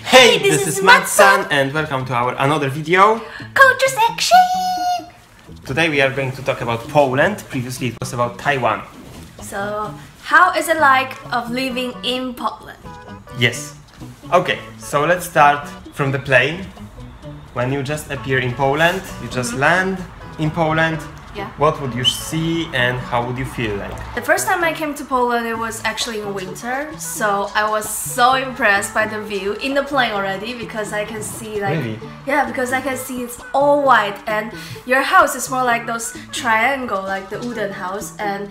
Hey, this is MATSAN and welcome to our another video. Culture section! Today we are going to talk about Poland. Previously it was about Taiwan. So, how is it like of living in Poland? Yes. Okay, so let's start from the plane. When you just appear in Poland, you just land in Poland. Yeah. What would you see and how would you feel like? The first time I came to Poland, it was actually in winter, so I was so impressed by the view in the plane already because I can see like Really? Yeah, because I can see it's all white and your house is more like those triangle, like the wooden house, and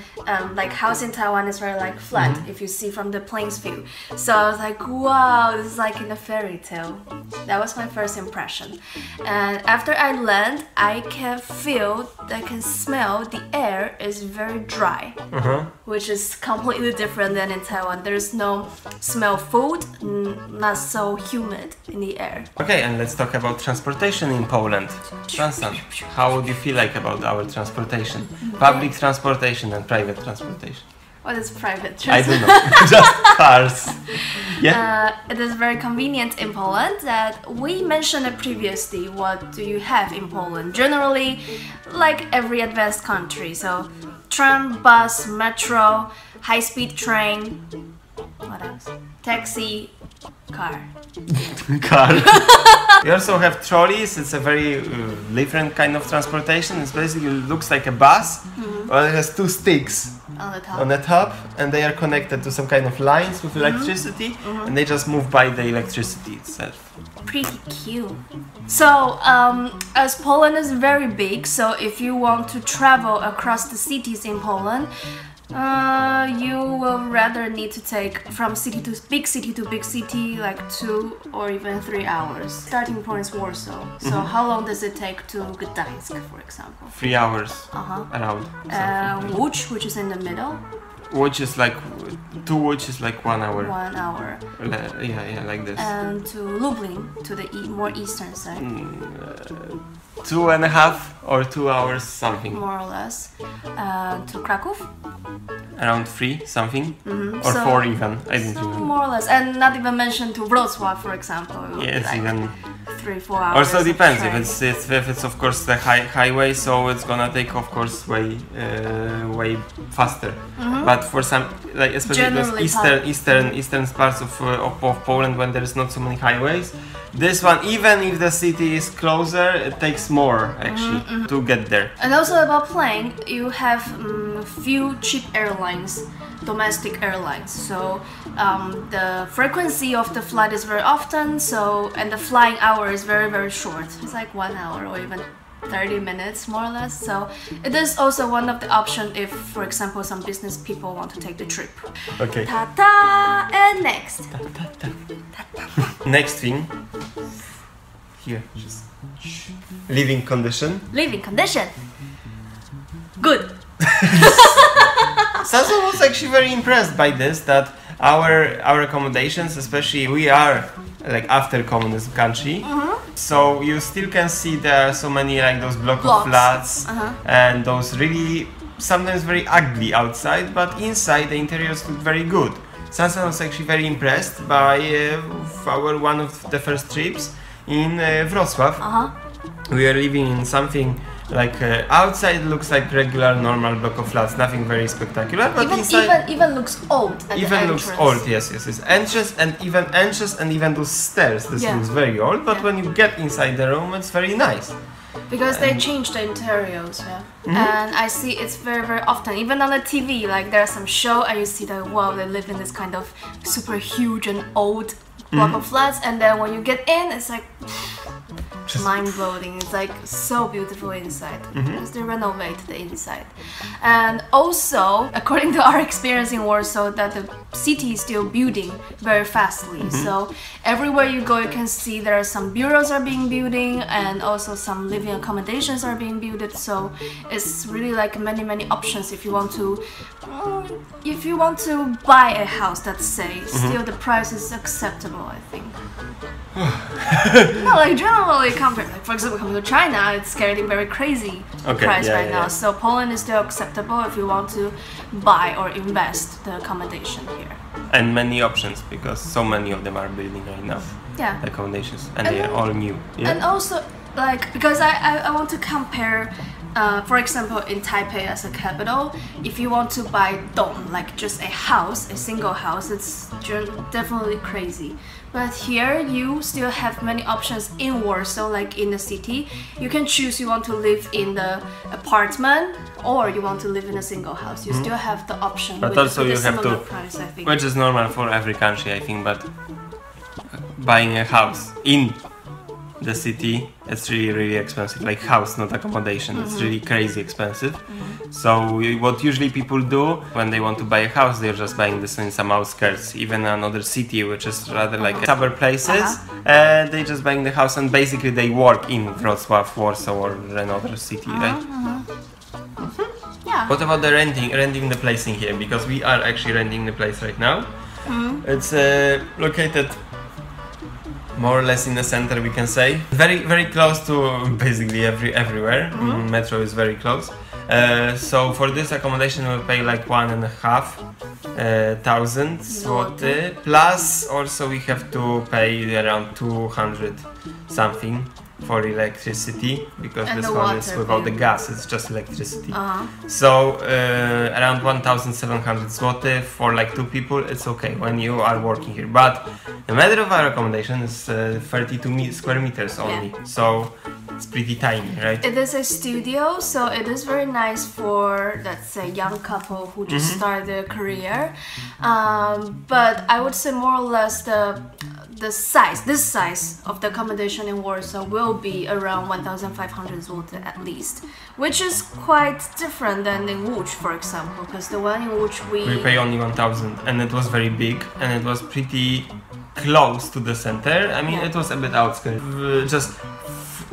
like house in Taiwan is very like flat if you see from the plane's view. So I was like, wow, this is like in a fairy tale. That was my first impression. And after I land, I can smell the air is very dry, which is completely different than in Taiwan. There's no smell food, not so humid in the air. Okay, and let's talk about transportation in Poland. Johnson, how would you feel like about our transportation? Public transportation and private transportation. What is private I transport? don't know, just cars. Yeah. It is very convenient in Poland that we mentioned it previously. What do you have in Poland? Generally, like every advanced country. So, tram, bus, metro, high-speed train. What else? Taxi, car. Car. We also have trolleys. It's a very different kind of transportation. It basically looks like a bus, but it has two sticks on the top, and they are connected to some kind of lines with electricity, and they just move by the electricity itself. Pretty cute. So, as Poland is very big, so if you want to travel across the cities in Poland, you will rather need to take from big city to big city like 2 or even 3 hours. Starting point is Warsaw. So how long does it take to Gdańsk, for example? 3 hours around. Łódź, which is in the middle. Which is like 1 hour. 1 hour. Yeah, like this. And to Lublin, to the more eastern side. 2.5 or 2 hours something. More or less. To Kraków. Around 3 something, or so 4 even. I don't remember. More or less, and not even mention to Wrocław, for example. Yes, like even 3-4 hours. Also depends train. if it's of course the highway, so it's gonna take of course way faster. But for some, like especially those eastern parts of Poland, when there is not so many highways, this one, even if the city is closer, it takes more actually to get there. And also about plane, you have few cheap airlines, domestic airlines. So the frequency of the flight is very often. So and the flying hour is very short. It's like 1 hour or even 30 minutes more or less. So it is also one of the options if, for example, some business people want to take the trip. Okay. Ta-ta! And next. Next thing. Here, just living condition. Living condition. Good. Sasa was actually very impressed by this, that our accommodations, especially we are like after communist country, so you still can see there are so many like those blocks of flats and those really sometimes very ugly outside, but inside the interiors look very good. Sasa was actually very impressed by one of the first trips in Wrocław. We are living in something like outside looks like regular normal block of flats, nothing very spectacular, but inside even looks old. even looks old. Yes. Entrance and even those stairs. This looks very old, but when you get inside the room, it's very nice. Because they changed the interiors, and I see it's very often, even on the TV, like there's some show and you see that wow, they live in this kind of super huge and old block of flats, and then when you get in, it's like mind-blowing. It's like so beautiful inside because they renovate the inside. And also, according to our experience in Warsaw, that the city is still building very fastly. So everywhere you go, you can see there are some bureaus are being building, and also some living accommodations are being built. So it's really like many options if you want to buy a house. Let's say still the price is acceptable, I think. No, like generally compared, like for example, coming to China, it's getting very crazy price right now. So Poland is still acceptable if you want to buy or invest the accommodation here. And many options, because so many of them are building right now. Yeah. Accommodations, and they are all new. Yeah? And also, like, because I want to compare, for example, in Taipei as a capital, if you want to buy dong, like just a house, a single house, it's definitely crazy. But here you still have many options in Warsaw, like in the city. You can choose you want to live in the apartment or you want to live in a single house. You still have the option. But with also with you a have similar to, price, I think. which is normal for every country, I think. But buying a house in the city, it's really expensive. Like house, not accommodation. It's really crazy expensive. So what usually people do when they want to buy a house, they're just buying this in some outskirts, even another city, which is rather like suburb places. They just buying the house and basically they work in Wrocław, Warsaw, or another city, right? Yeah. What about the renting the place in here? Because we are actually renting the place right now. It's located more or less in the center, we can say. Very close to basically everywhere. Metro is very close. So for this accommodation we'll pay like 1,500 zloty. Plus also we have to pay around 200 something for electricity, because And this the one is water without the bill. gas, it's just electricity. So around 1,700 zloty for like 2 people, it's okay when you are working here. But the matter of our accommodation is 32 square meters only, so it's pretty tiny, right? It is a studio, so it is very nice for, let's say, young couple who just start their career. But I would say more or less this size of the accommodation in Warsaw will be around 1,500 zloty at least, which is quite different than in Łódź, for example, because the one in Łódź We pay only 1,000, and it was very big, and it was pretty close to the center. I mean, it was a bit outskirts, just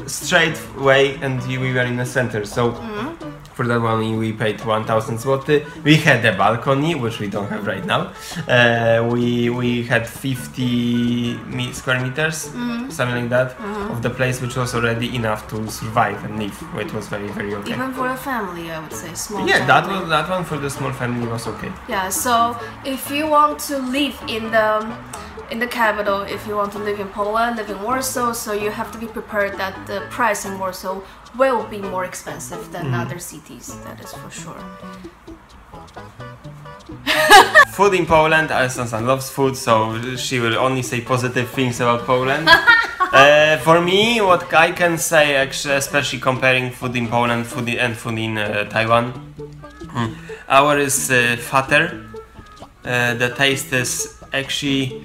straight way, and we were in the center. So for that one we paid 1,000 zloty. We had a balcony, which we don't have right now. We had 50 square meters, something like that, of the place, which was already enough to survive and live. It was very okay. even for a family, I would say, small Yeah, family. that one for the small family was okay. Yeah, so if you want to live in the capital, if you want to live in Poland, live in Warsaw, so you have to be prepared that the price in Warsaw will be more expensive than other cities, that is for sure. Food in Poland, Sansan loves food, so she will only say positive things about Poland. For me, what I can say, actually, especially comparing food in Poland and food in Taiwan, our is fatter. The taste is actually,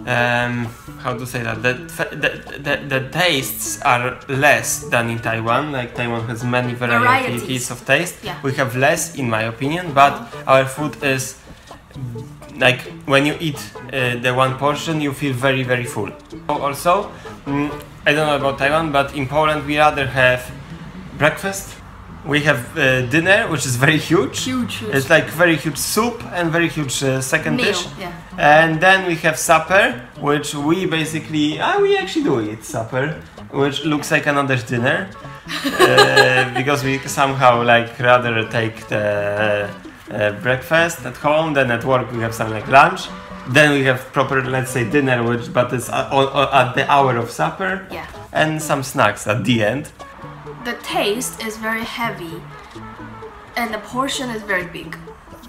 how to say that? The tastes are less than in Taiwan. Like Taiwan has many varieties of taste. Yeah. We have less, in my opinion, but our food is like when you eat the one portion, you feel very full. Also, I don't know about Taiwan, but in Poland we rather have breakfast. We have dinner, which is very huge. Huge. It's like very huge soup and very huge second Meal, dish. yeah. And then we have supper, which we basically, we actually do eat supper, which looks like another dinner. Because we somehow like rather take the breakfast at home, then at work we have something like lunch. Then we have proper, let's say, dinner, but it's at the hour of supper. Yeah. And some snacks at the end. The taste is very heavy and the portion is very big.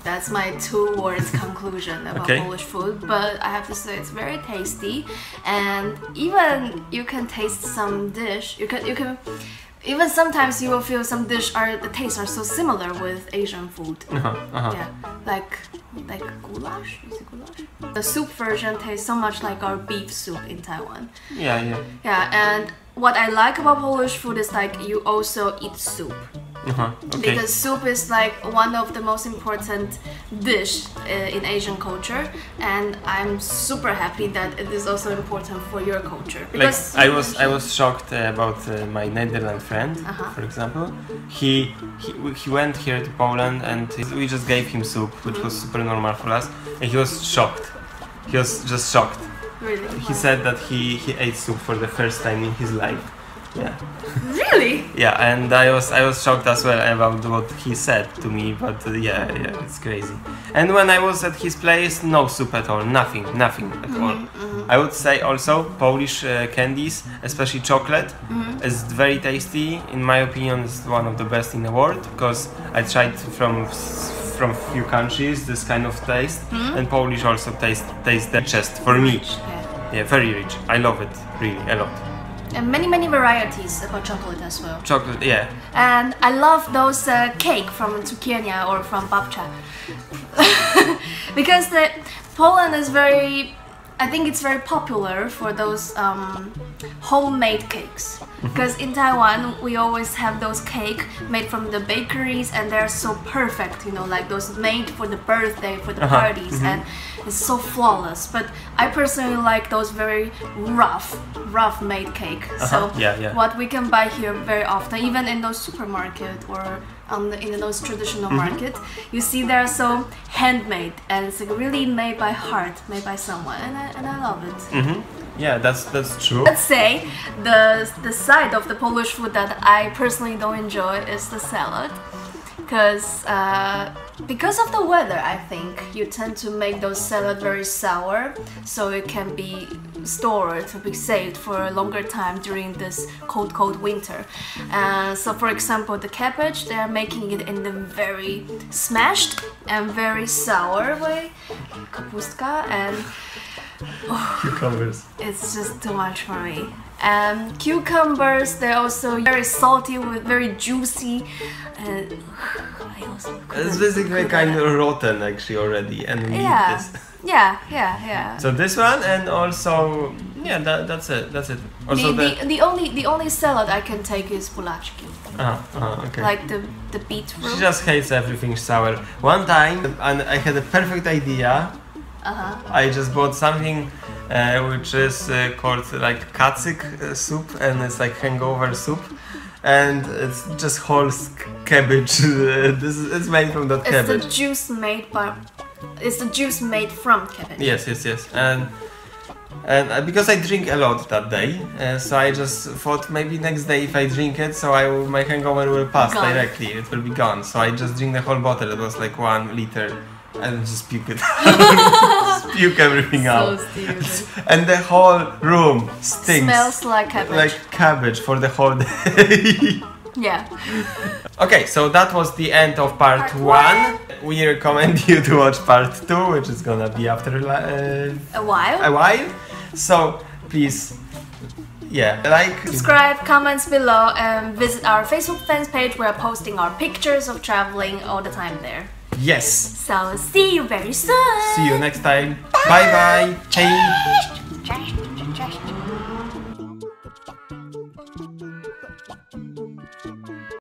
That's my 2 words conclusion about Polish food, but I have to say it's very tasty, and even you can taste some dish. You can even sometimes you will feel some the tastes are so similar with Asian food. Yeah, like goulash. Is it goulash? The soup version tastes so much like our beef soup in Taiwan. Yeah. Yeah, and what I like about Polish food is like you also eat soup. Okay. Because soup is like one of the most important dish in Asian culture, and I'm super happy that it is also important for your culture. Because like I was shocked about my Netherlands friend, for example. He went here to Poland and we just gave him soup, which was super normal for us, and he was shocked. He was just shocked. Really? He said that he ate soup for the first time in his life. Yeah. Really? Yeah, and I was shocked as well about what he said to me, but yeah, it's crazy. And when I was at his place, no soup at all, nothing at all. I would say also Polish candies, especially chocolate, is very tasty. In my opinion, it's one of the best in the world because I tried from few countries this kind of taste, and Polish also taste the richest for me. Yeah, very rich. I love it really a lot. And many varieties about chocolate as well. Chocolate, yeah. And I love those cake from Cukiernia or from babcia. Because Poland is I think it's very popular for those homemade cakes. Because in Taiwan, we always have those cake made from the bakeries, and they're so perfect, you know, like those made for the birthday, for the parties, and it's so flawless. But I personally like those very rough made cake. So what we can buy here very often, even in those supermarket or in those traditional market, you see they're so handmade, and it's like really made by heart, made by someone, and I love it. Yeah, that's true. Let's say the side of the Polish food that I personally don't enjoy is the salad, because of the weather. I think you tend to make those salad very sour, so it can be stored to be saved for a longer time during this cold winter. So for example, the cabbage, they are making it in the very smashed and very sour way, kapustka, and cucumbers. It's just too much for me. And cucumbers, they're also very salty, with very juicy, and I also it's basically kind of rotten actually already, and we eat this. Yeah. So this one, and also that's it. Also the only salad I can take is buraczki. Okay. Like the beetroot. She just hates everything sour. One time, and I had a perfect idea. I just bought something which is called like kacyk soup, and it's like hangover soup, and it's just whole cabbage. It's made from that cabbage. It's the juice made from cabbage. Yes. And because I drink a lot that day, so I just thought maybe next day if I drink it, so my hangover will pass directly. It will be gone. So I just drink the whole bottle. It was like 1 liter. And just puke it out. Just puke everything out. So stupid. And the whole room stinks. Smells like cabbage. Like cabbage for the whole day. Yeah. Okay, so that was the end of part 1. We recommend you to watch part 2, which is gonna be after a while. So please, like, subscribe, comments below, and visit our Facebook fans page. We're posting our pictures of traveling all the time there. Yes. So see you very soon. See you next time. Bye bye. Hey. Cześć.